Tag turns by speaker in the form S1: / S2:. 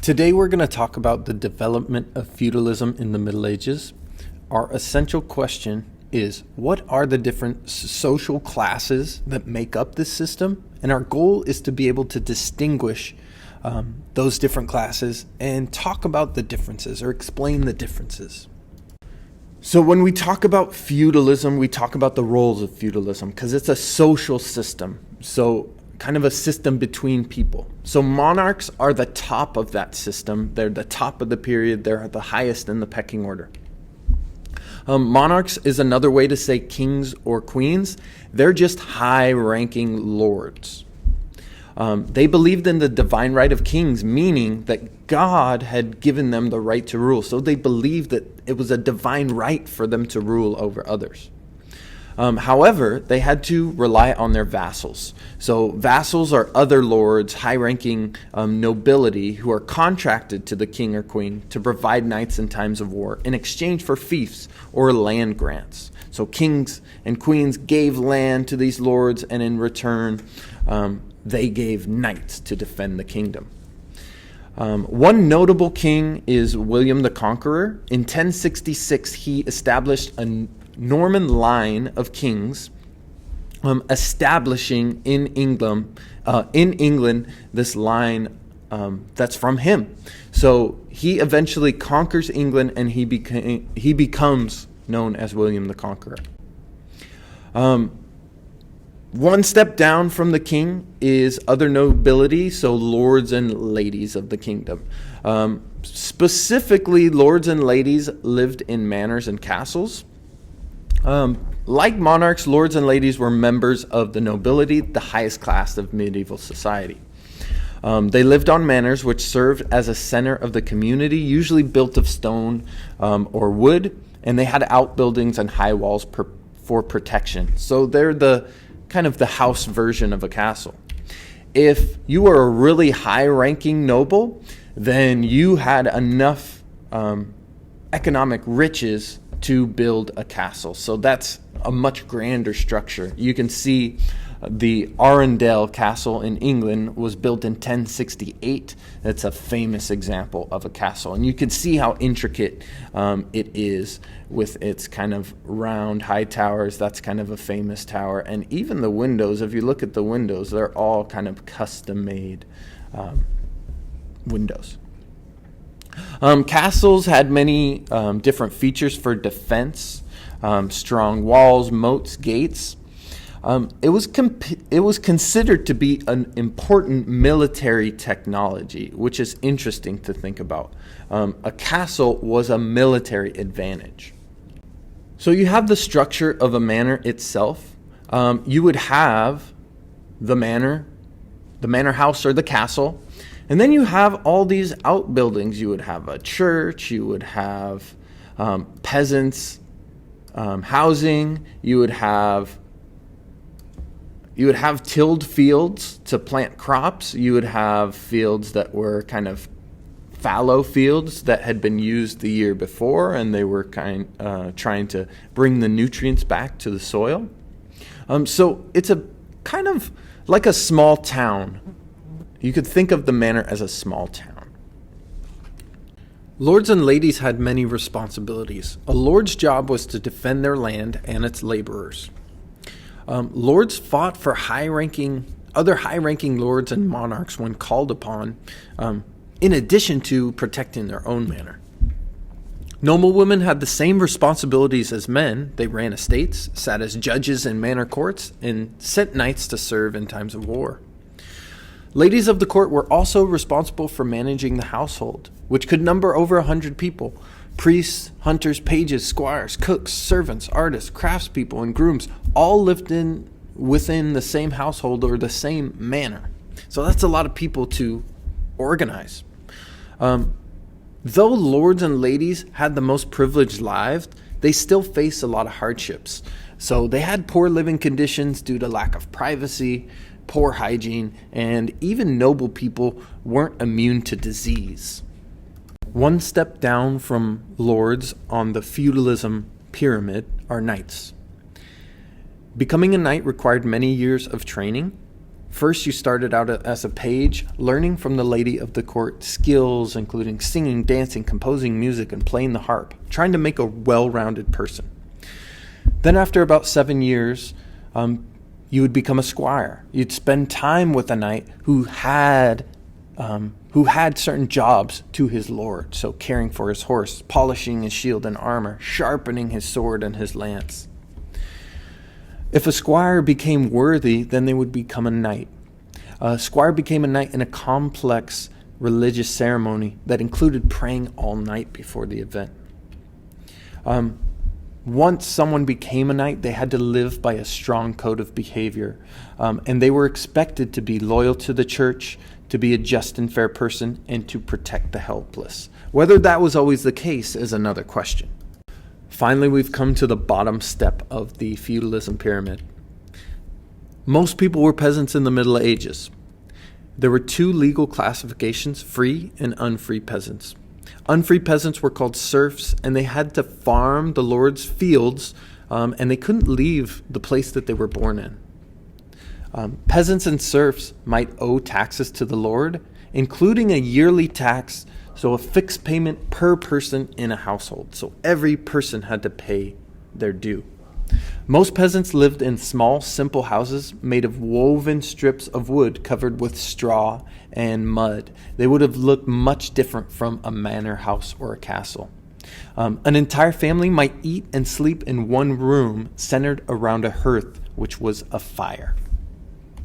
S1: Today we're going to talk about the development of feudalism in the Middle Ages. Our essential question is, what are the different social classes that make up this system? And our goal is to be able to distinguish those different classes and talk about the differences or explain the differences. So when we talk about feudalism, we talk about the roles of feudalism because it's a social system. So kind of a system between people. So monarchs are the top of that system. They're the top of the period. They're the highest in the pecking order. Monarchs is another way to say kings or queens. They're just high-ranking lords. They believed in the divine right of kings, meaning that God had given them the right to rule. So they believed that it was a divine right for them to rule over others. However, they had to rely on their vassals. So vassals are other lords, high-ranking nobility who are contracted to the king or queen to provide knights in times of war in exchange for fiefs or land grants. So kings and queens gave land to these lords, and in return, they gave knights to defend the kingdom. One notable king is William the Conqueror. In 1066, he established a Norman line of kings, establishing in England this line that's from him. So he eventually conquers England, and he becomes known as William the Conqueror. One step down from the king is other nobility, so lords and ladies of the kingdom. Specifically, lords and ladies lived in manors and castles. Like monarchs, lords and ladies were members of the nobility, the highest class of medieval society. They lived on manors, which served as a center of the community, usually built of stone or wood, and they had outbuildings and high walls for protection. So they're the kind of the house version of a castle. If you were a really high-ranking noble, then you had enough economic riches to build a castle. So that's a much grander structure. You can see the Arundel Castle in England was built in 1068. That's a famous example of a castle. And you can see how intricate it is with its kind of round high towers. That's kind of a famous tower. And even the windows, if you look at the windows, they're all kind of custom-made windows. Castles had many different features for defense, strong walls, moats, gates. It was considered to be an important military technology, which is interesting to think about. A castle was a military advantage. So you have the structure of a manor itself. You would have the manor house or the castle. And then you have all these outbuildings. You would have a church, you would have peasants housing, you would have tilled fields to plant crops, you would have fields that were kind of fallow fields that had been used the year before, and they were trying to bring the nutrients back to the soil. So it's a kind of like a small town. You could think of the manor as a small town. Lords and ladies had many responsibilities. A lord's job was to defend their land and its laborers. Lords fought for other high-ranking lords and monarchs when called upon, in addition to protecting their own manor. Noblewomen had the same responsibilities as men. They ran estates, sat as judges in manor courts, and sent knights to serve in times of war. Ladies of the court were also responsible for managing the household, which could number over 100 people. Priests, hunters, pages, squires, cooks, servants, artists, craftspeople, and grooms all lived within the same household or the same manor. So that's a lot of people to organize. Though lords and ladies had the most privileged lives, they still faced a lot of hardships. So they had poor living conditions due to lack of privacy, poor hygiene, and even noble people weren't immune to disease. One step down from lords on the feudalism pyramid are knights. Becoming a knight required many years of training. First, you started out as a page, learning from the lady of the court skills, including singing, dancing, composing music, and playing the harp, trying to make a well-rounded person. Then after about 7 years, you would become a squire. You'd spend time with a knight who had certain jobs to his lord, so caring for his horse, polishing his shield and armor, sharpening his sword and his lance. If a squire became worthy, then they would become a knight. A squire became a knight in a complex religious ceremony that included praying all night before the event. Once someone became a knight, they had to live by a strong code of behavior, and they were expected to be loyal to the church, to be a just and fair person, and to protect the helpless. Whether that was always the case is another question. Finally, we've come to the bottom step of the feudalism pyramid. Most people were peasants in the Middle Ages. There were 2 legal classifications, free and unfree peasants. Unfree peasants were called serfs, and they had to farm the lord's fields, and they couldn't leave the place that they were born in. Peasants and serfs might owe taxes to the lord, including a yearly tax, so a fixed payment per person in a household. So every person had to pay their due. Most peasants lived in small, simple houses made of woven strips of wood covered with straw and mud. They would have looked much different from a manor house or a castle. An entire family might eat and sleep in one room centered around a hearth, which was a fire.